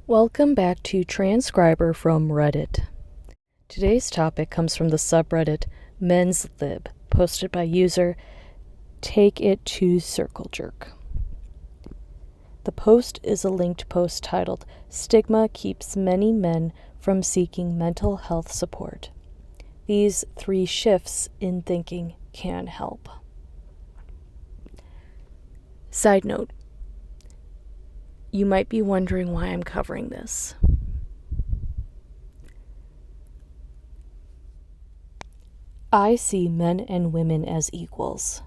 Welcome back to Transcriber from Reddit. Today's topic comes from the subreddit MensLib, posted by user Take It to Circle Jerk. The post is a linked post titled Stigma Keeps Many Men from Seeking Mental Health Support. These 3 shifts in thinking can help. Side note. You might be wondering why I'm covering this. I see men and women as equals.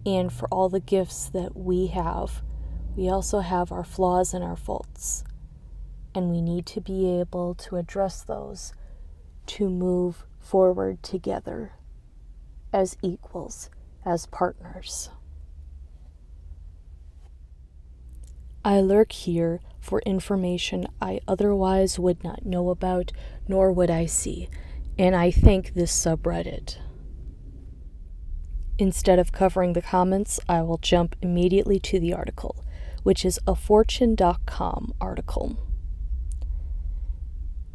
And for all the gifts that we have, we also have our flaws and our faults. And we need to be able to address those to move forward together as equals, as partners. I lurk here for information I otherwise would not know about, nor would I see, and I thank this subreddit. Instead of covering the comments, I will jump immediately to the article, which is a Fortune.com article.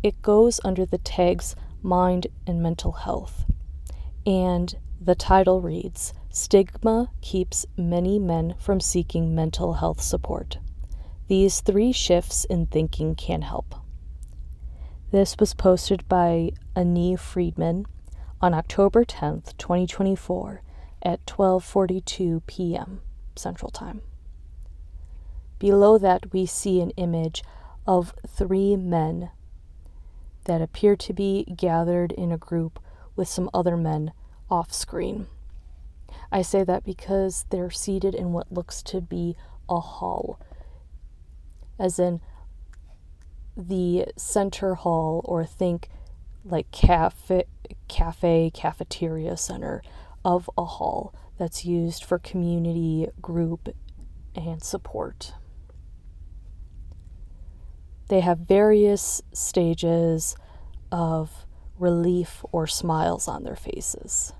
It goes under the tags mind and mental health, and the title reads, Stigma Keeps Many Men from Seeking Mental Health Support. These 3 shifts in thinking can help. This was posted by Annie Friedman on October 10th, 2024 at 12:42 p.m. Central Time. Below that, we see an image of 3 men that appear to be gathered in a group with some other men off screen. I say that because they're seated in what looks to be a hall, as in the center hall, or think like cafeteria center of a hall that's used for community group and support. They have various stages of relief or smiles on their faces.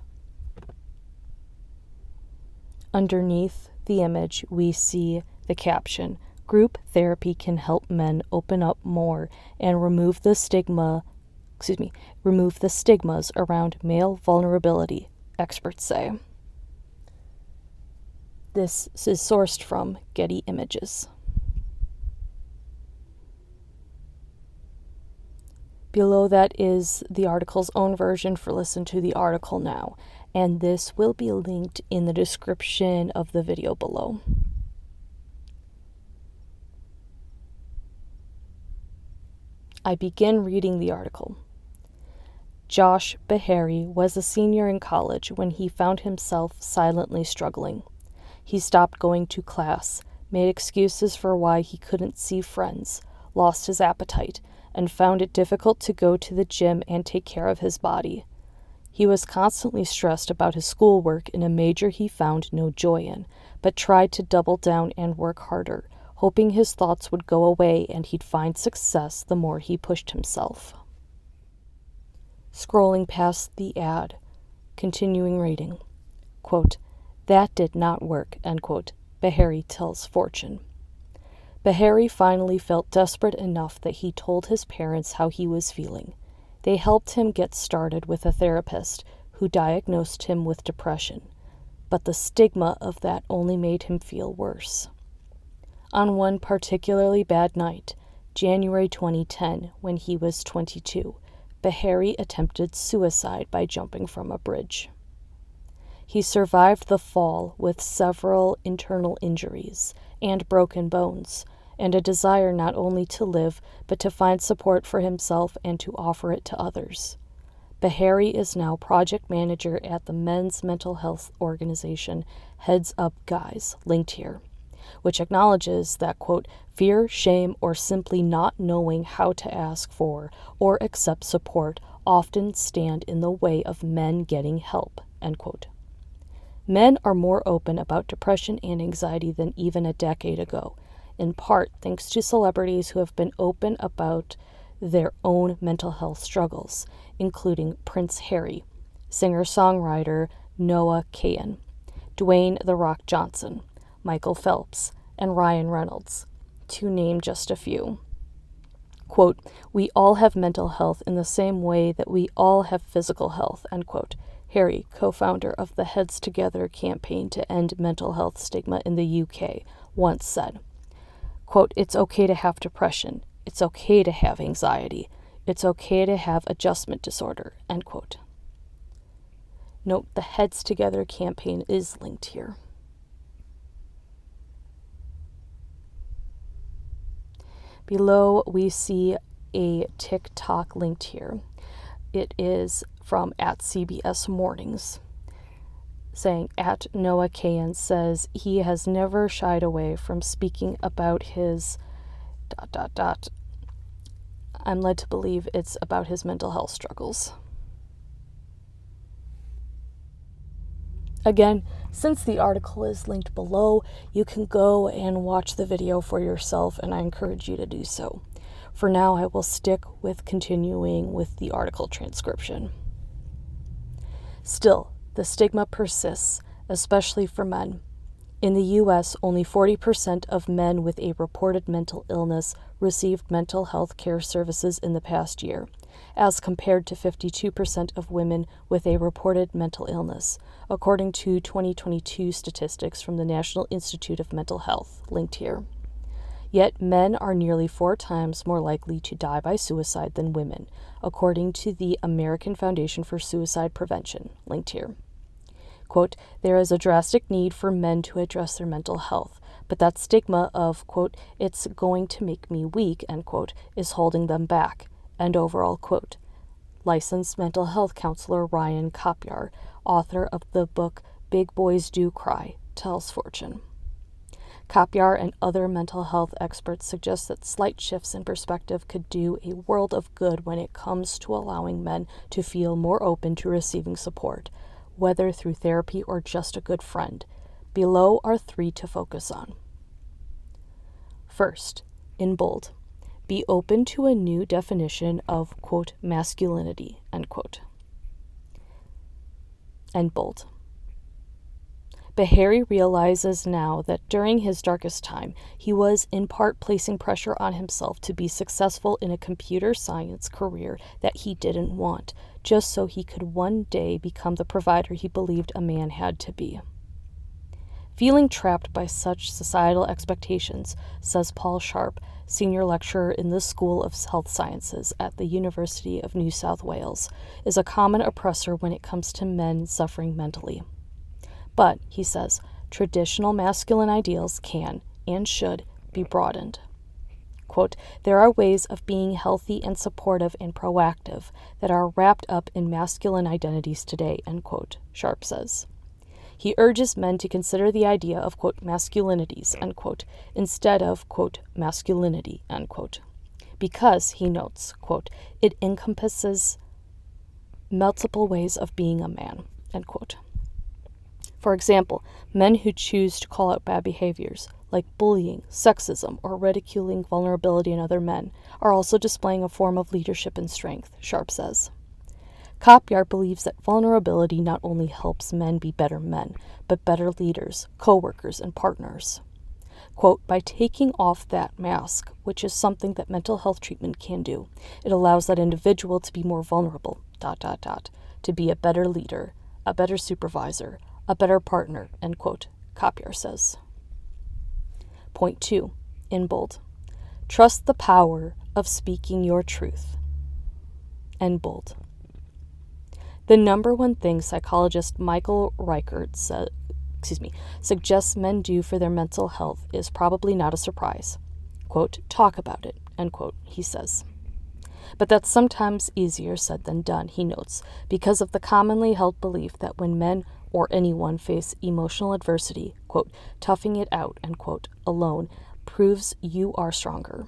Underneath the image, we see the caption, Group therapy can help men open up more and remove the stigmas around male vulnerability, experts say. This is sourced from Getty Images. Below that is the article's own version for listen to the article now, and this will be linked in the description of the video below. I begin reading the article. Josh Behary was a senior in college when he found himself silently struggling. He stopped going to class, made excuses for why he couldn't see friends, lost his appetite, and found it difficult to go to the gym and take care of his body. He was constantly stressed about his schoolwork in a major he found no joy in, but tried to double down and work harder, hoping his thoughts would go away and he'd find success the more he pushed himself. Scrolling past the ad, continuing reading. Quote, that did not work, end quote, Behary tells Fortune. Behary finally felt desperate enough that he told his parents how he was feeling. They helped him get started with a therapist who diagnosed him with depression, but the stigma of that only made him feel worse. On one particularly bad night, January 2010, when he was 22, Behary attempted suicide by jumping from a bridge. He survived the fall with several internal injuries and broken bones, and a desire not only to live, but to find support for himself and to offer it to others. Behary is now project manager at the men's mental health organization Heads Up Guys, linked here, which acknowledges that, quote, fear, shame, or simply not knowing how to ask for or accept support often stand in the way of men getting help, end quote. Men are more open about depression and anxiety than even a decade ago, in part thanks to celebrities who have been open about their own mental health struggles, including Prince Harry, singer-songwriter Noah Kahan, Dwayne "The Rock" Johnson, Michael Phelps, and Ryan Reynolds. to name just a few. Quote, "We all have mental health in the same way that we all have physical health," end quote. Harry, co-founder of the Heads Together campaign to end mental health stigma in the UK, once said, quote, "It's okay to have depression. It's okay to have anxiety. It's okay to have adjustment disorder," end quote. Note the Heads Together campaign is linked here. Below, we see a TikTok linked here. It is from @CBS Mornings, saying @Noah Kahan says he has never shied away from speaking about his ... I'm led to believe it's about his mental health struggles. Again, since the article is linked below, you can go and watch the video for yourself, and I encourage you to do so. For now, I will stick with continuing with the article transcription. Still, the stigma persists, especially for men. In the U.S., only 40% of men with a reported mental illness received mental health care services in the past year, as compared to 52% of women with a reported mental illness, according to 2022 statistics from the National Institute of Mental Health, linked here. Yet men are nearly 4 times more likely to die by suicide than women, according to the American Foundation for Suicide Prevention, linked here. Quote, "There is a drastic need for men to address their mental health, but that stigma of, quote, 'it's going to make me weak,' end quote, is holding them back," end overall quote. Licensed mental health counselor Ryan Kopyar, author of the book Big Boys Do Cry, tells Fortune. Kopyar and other mental health experts suggest that slight shifts in perspective could do a world of good when it comes to allowing men to feel more open to receiving support, whether through therapy or just a good friend. Below are 3 to focus on. First, in bold, be open to a new definition of, quote, "masculinity," end quote. And bold. Beharry realizes now that during his darkest time, he was in part placing pressure on himself to be successful in a computer science career that he didn't want, just so he could one day become the provider he believed a man had to be. Feeling trapped by such societal expectations, says Paul Sharp, senior lecturer in the School of Health Sciences at the University of New South Wales, is a common oppressor when it comes to men suffering mentally. But, he says, traditional masculine ideals can, and should, be broadened. Quote, "There are ways of being healthy and supportive and proactive that are wrapped up in masculine identities today," end quote, Sharp says. He urges men to consider the idea of, quote, "masculinities," end quote, instead of, quote, "masculinity," end quote. Because, he notes, quote, "it encompasses multiple ways of being a man," end quote. For example, men who choose to call out bad behaviors, like bullying, sexism, or ridiculing vulnerability in other men, are also displaying a form of leadership and strength, Sharp says. Kopyar believes that vulnerability not only helps men be better men, but better leaders, co-workers, and partners. Quote, "By taking off that mask, which is something that mental health treatment can do, it allows that individual to be more vulnerable, ... to be a better leader, a better supervisor, a better partner," end quote, Kopyar says. Point 2, in bold. Trust the power of speaking your truth. End bold. The number one thing psychologist Michael Reichert suggests men do for their mental health is probably not a surprise. Quote, "Talk about it," end quote, he says. But that's sometimes easier said than done, he notes, because of the commonly held belief that when men or anyone face emotional adversity, quote, "toughing it out," end quote, alone proves you are stronger.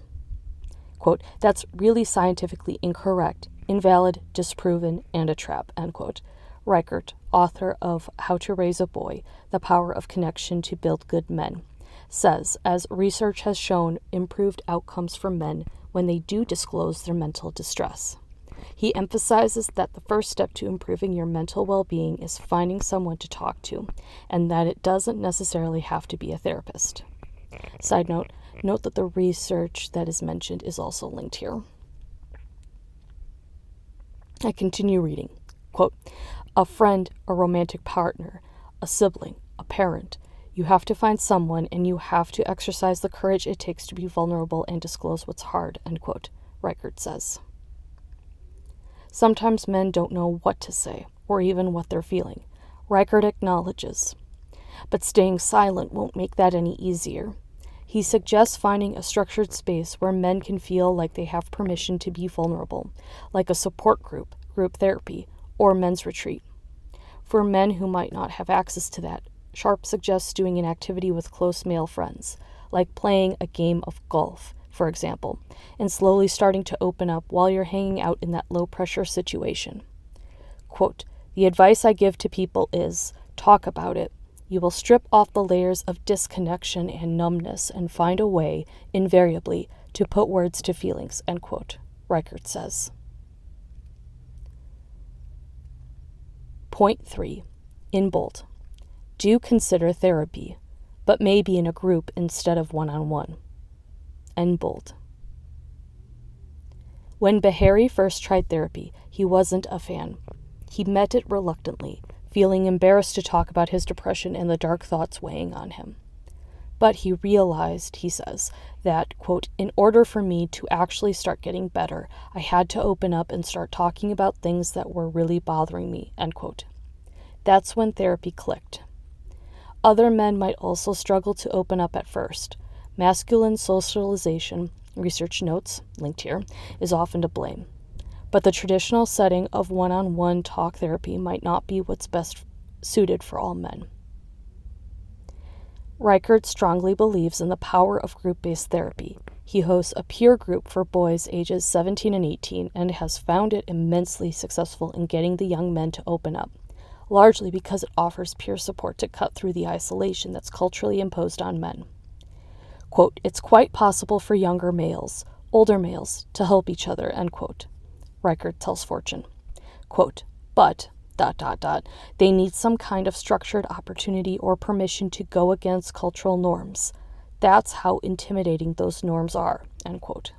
Quote, "That's really scientifically incorrect, invalid, disproven, and a trap," end quote. Reichert, author of How to Raise a Boy, The Power of Connection to Build Good Men, says, as research has shown improved outcomes for men when they do disclose their mental distress. He emphasizes that the first step to improving your mental well-being is finding someone to talk to, and that it doesn't necessarily have to be a therapist. Side note, Note that the research that is mentioned is also linked here. I continue reading. Quote, a friend, a romantic partner, a sibling, a parent. You have to find someone, and you have to exercise the courage it takes to be vulnerable and disclose what's hard, end quote, Reichert says. Sometimes men don't know what to say, or even what they're feeling. Reichert acknowledges. But staying silent won't make that any easier. He suggests finding a structured space where men can feel like they have permission to be vulnerable, like a support group, group therapy, or men's retreat. For men who might not have access to that, Sharp suggests doing an activity with close male friends, like playing a game of golf, for example, and slowly starting to open up while you're hanging out in that low-pressure situation. Quote, the advice I give to people is, talk about it. You will strip off the layers of disconnection and numbness and find a way, invariably, to put words to feelings, end quote, Reichert says. Point 3. In bold. Do consider therapy, but maybe in a group instead of one-on-one. End bold. When Beharry first tried therapy, he wasn't a fan. He met it reluctantly, feeling embarrassed to talk about his depression and the dark thoughts weighing on him. But he realized, he says, that, quote, in order for me to actually start getting better, I had to open up and start talking about things that were really bothering me, end quote. That's when therapy clicked. Other men might also struggle to open up at first. Masculine socialization, research notes, linked here, is often to blame. But the traditional setting of one-on-one talk therapy might not be what's best suited for all men. Reichert strongly believes in the power of group-based therapy. He hosts a peer group for boys ages 17 and 18 and has found it immensely successful in getting the young men to open up, largely because it offers peer support to cut through the isolation that's culturally imposed on men. Quote, it's quite possible for younger males, older males, to help each other, end quote, Reichert tells Fortune. Quote, but, ... they need some kind of structured opportunity or permission to go against cultural norms. That's how intimidating those norms are, end quote.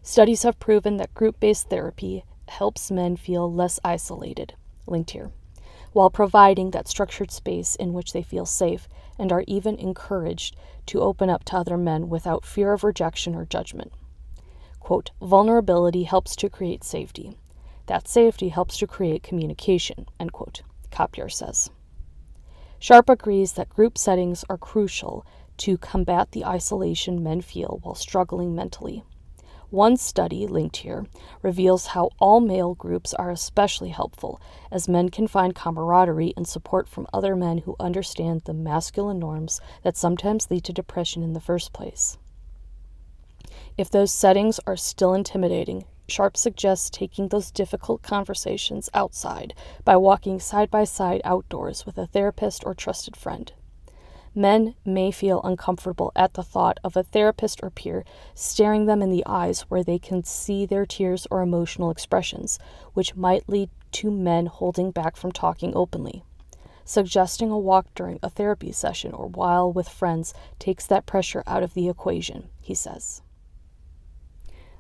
Studies have proven that group-based therapy helps men feel less isolated, linked here, while providing that structured space in which they feel safe and are even encouraged to open up to other men without fear of rejection or judgment. Quote, vulnerability helps to create safety. That safety helps to create communication, end quote, Kopier says. Sharp agrees that group settings are crucial to combat the isolation men feel while struggling mentally. One study, linked here, reveals how all male groups are especially helpful, as men can find camaraderie and support from other men who understand the masculine norms that sometimes lead to depression in the first place. If those settings are still intimidating, Sharp suggests taking those difficult conversations outside by walking side by side outdoors with a therapist or trusted friend. Men may feel uncomfortable at the thought of a therapist or peer staring them in the eyes where they can see their tears or emotional expressions, which might lead to men holding back from talking openly. Suggesting a walk during a therapy session or while with friends takes that pressure out of the equation, he says.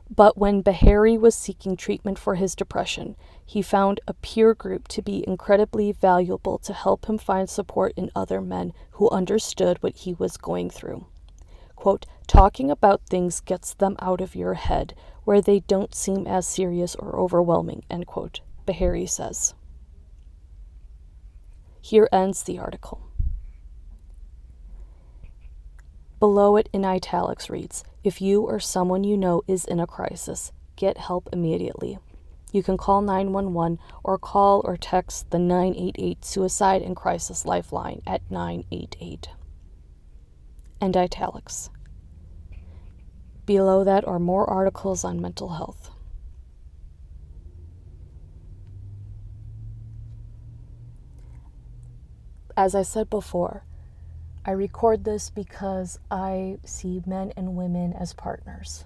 But when Beharry was seeking treatment for his depression, he found a peer group to be incredibly valuable to help him find support in other men who understood what he was going through. Quote, talking about things gets them out of your head where they don't seem as serious or overwhelming, end quote, Beharry says. Here ends the article. Below it in italics reads, if you or someone you know is in a crisis, get help immediately. You can call 911 or call or text the 988 Suicide and Crisis Lifeline at 988. End italics. Below that are more articles on mental health. As I said before, I record this because I see men and women as partners.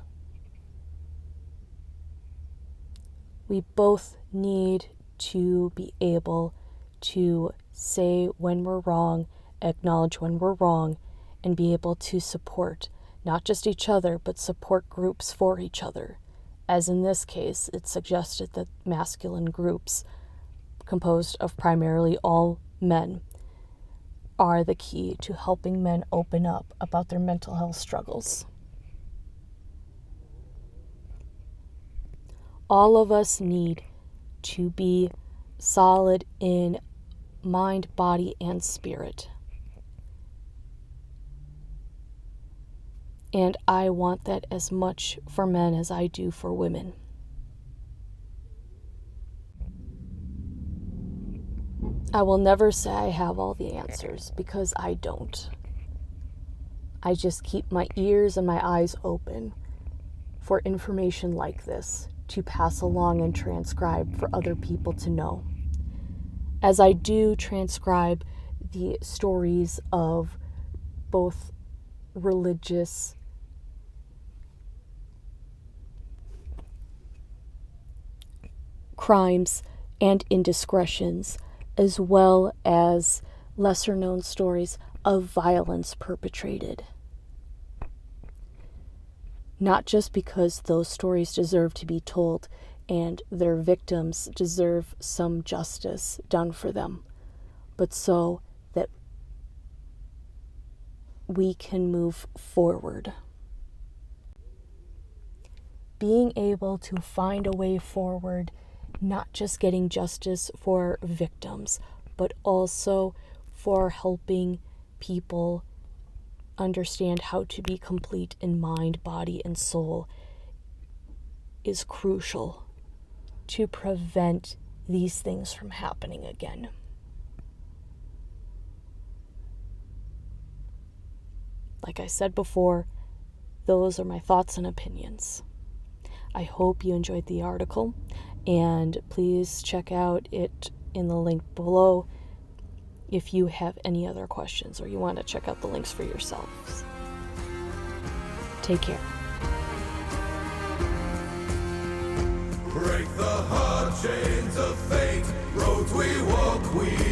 We both need to be able to say when we're wrong, acknowledge when we're wrong, and be able to support not just each other, but support groups for each other. As in this case, it suggested that masculine groups, composed of primarily all men, are the key to helping men open up about their mental health struggles. All of us need to be solid in mind, body, and spirit. And I want that as much for men as I do for women. I will never say I have all the answers, because I don't. I just keep my ears and my eyes open for information like this to pass along and transcribe for other people to know. As I do transcribe the stories of both religious crimes and indiscretions, as well as lesser-known stories of violence perpetrated. Not just because those stories deserve to be told and their victims deserve some justice done for them, but so that we can move forward. Being able to find a way forward, not just getting justice for victims, but also for helping people understand how to be complete in mind, body, and soul, is crucial to prevent these things from happening again. Like I said before, those are my thoughts and opinions. I hope you enjoyed the article, and please check out it in the link below if you have any other questions or you want to check out the links for yourselves. Take care. Break the hard chains of fate, roads we walk, we